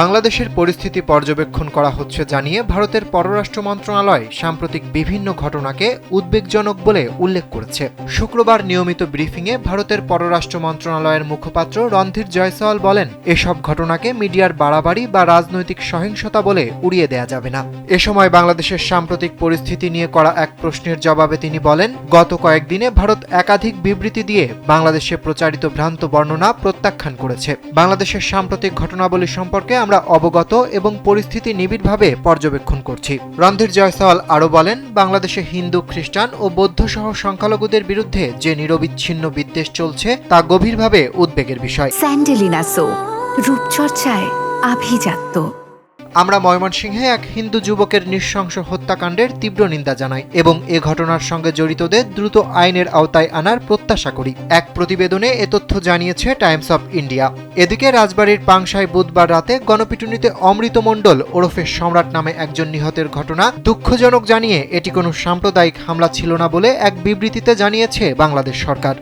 বাংলাদেশের পরিস্থিতি পর্যবেক্ষণ করা হচ্ছে জানিয়ে ভারতের পররাষ্ট্র মন্ত্রণালয় সাম্প্রতিক বিভিন্ন ঘটনাকে উদ্বেগজনক বলে উল্লেখ করেছে। শুক্রবার নিয়মিত ব্রিফিংয়ে ভারতের পররাষ্ট্র মন্ত্রণালয়ের মুখপাত্র রণধীর জয়সওয়াল বলেন, এসব ঘটনাকে মিডিয়ার বাড়াবাড়ি বা রাজনৈতিক সহিংসতা বলে উড়িয়ে দেয়া যাবে না। এ সময় বাংলাদেশের সাম্প্রতিক পরিস্থিতি নিয়ে করা এক প্রশ্নের জবাবে তিনি বলেন, গত কয়েকদিনে ভারত একাধিক বিবৃতি দিয়ে বাংলাদেশে প্রচারিত ভ্রান্ত বর্ণনা প্রত্যাখ্যান করেছে। বাংলাদেশের সাম্প্রতিক ঘটনাবলী সম্পর্কে আমরা অবগত এবং পরিস্থিতি নিবিড়ভাবে পর্যবেক্ষণ করছি। রণধীর জয়সওয়াল আরও বলেন, বাংলাদেশে হিন্দু, খ্রিস্টান ও বৌদ্ধ সহ সংখ্যালঘুদের বিরুদ্ধে যে নিরবিচ্ছিন্ন বিদ্বেষ চলছে তা গভীরভাবে উদ্বেগের বিষয়। স্যান্ডেলিনা সো, রূপচর্চায় আভিজাত্য। আমরা ময়মনসিংহে এক হিন্দু যুবকের নৃশংস হত্যাকাণ্ডের তীব্র নিন্দা জানাই এবং এ ঘটনার সঙ্গে জড়িতদের দ্রুত আইনের আওতায় আনার প্রত্যাশা করি। এক প্রতিবেদনে এ তথ্য জানিয়েছে টাইমস অব ইন্ডিয়া। এদিকে রাজবাড়ীর পাংশায় বুধবার রাতে গণপিটুনিতে অমৃত মণ্ডল ওরফে সম্রাট নামে একজন নিহতের ঘটনা দুঃখজনক জানিয়ে এটি কোনো সাম্প্রদায়িক হামলা ছিল না বলে এক বিবৃতিতে জানিয়েছে বাংলাদেশ সরকার।